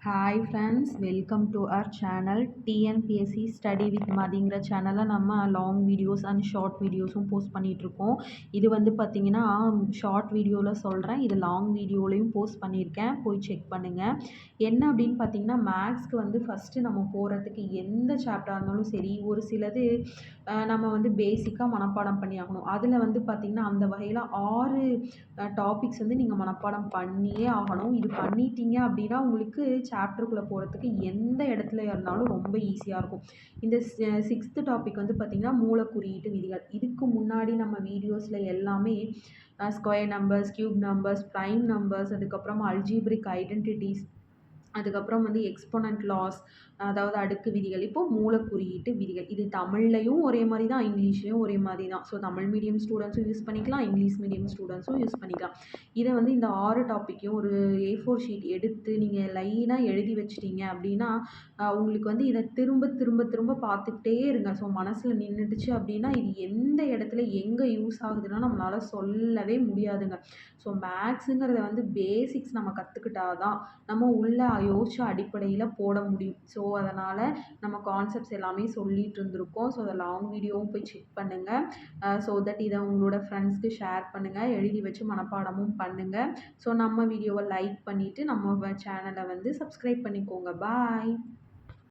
Hi friends, welcome to our channel TNPSC study with மதிங்கிற சேனலில் நம்ம லாங் வீடியோஸ் அண்ட் ஷார்ட் வீடியோஸும் post பண்ணிகிட்ருக்கோம். இது வந்து பார்த்திங்கன்னா ஷார்ட் வீடியோவில் சொல்கிறேன், இது லாங் வீடியோலையும் போஸ்ட் பண்ணியிருக்கேன், போய் செக் பண்ணுங்கள். என்ன அப்படின்னு பார்த்திங்கன்னா, மேக்ஸ்க்கு வந்து ஃபஸ்ட்டு நம்ம போகிறதுக்கு எந்த சாப்டராக இருந்தாலும் சரி, ஒரு சிலது நம்ம வந்து பேசிக்காக மனப்பாடம் பண்ணி ஆகணும். அதில் வந்து பார்த்திங்கன்னா அந்த வகையில் 6 டாபிக்ஸ் வந்து நீங்கள் மனப்பாடம் பண்ணியே ஆகணும். இது பண்ணிட்டீங்க அப்படின்னா உங்களுக்கு சாப்டருக்குள்ளே போகிறதுக்கு எந்த இடத்துல இருந்தாலும் ரொம்ப ஈஸியாக இருக்கும். இந்த 6th டாபிக் வந்து பார்த்திங்கன்னா மூலக்குறியீட்டு விதிகள். இதுக்கு முன்னாடி நம்ம வீடியோஸில் எல்லாமே square numbers, cube numbers, prime numbers, அதுக்கப்புறம் அல்ஜீப்ரிக் ஐடென்டிட்டிஸ், அதுக்கப்புறம் வந்து எக்ஸ்போனன்ட் லாஸ், அதாவது அடுக்கு விதிகள், இப்போது மூலக்குறியீட்டு விதிகள். இது தமிழ்லையும் ஒரே மாதிரி தான், இங்கிலீஷ்லேயும் ஒரே மாதிரி தான். ஸோ தமிழ் மீடியம் ஸ்டூடெண்ட்ஸும் யூஸ் பண்ணிக்கலாம், இங்கிலீஷ் மீடியம் ஸ்டூடெண்ட்ஸும் யூஸ் பண்ணிக்கலாம். இதை வந்து இந்த 6 டாப்பிக்கையும் ஒரு A4 ஷீட் எடுத்து நீங்கள் லைனாக எழுதி வச்சிட்டிங்க அப்படின்னா உங்களுக்கு வந்து இதை திரும்ப திரும்ப திரும்ப பார்த்துக்கிட்டே இருங்க. ஸோ மனசில் நின்றுட்டுச்சு அப்படின்னா இது எந்த இடத்துல எங்கே யூஸ் ஆகுதுன்னா நம்மளால் சொல்லவே முடியாதுங்க. ஸோ மேக்ஸுங்கிறத வந்து பேசிக்ஸ் நம்ம கற்றுக்கிட்டா தான் நம்ம உள்ள யோசிச்ச அடிப்படையில் போட முடியும். ஸோ அதனால் நம்ம கான்செப்ட்ஸ் எல்லாமே சொல்லிட்டு இருந்திருக்கோம். ஸோ அதை லாங் வீடியோவும் போய் செக் பண்ணுங்கள். ஸோ தட் இதை உங்களோட ஃப்ரெண்ட்ஸ்க்கு ஷேர் பண்ணுங்கள், எழுதி வச்சு மனப்பாடமும் பண்ணுங்கள். ஸோ நம்ம வீடியோவை லைக் பண்ணிவிட்டு நம்ம சேனலை வந்து சப்ஸ்கிரைப் பண்ணிக்கோங்க. பாய்.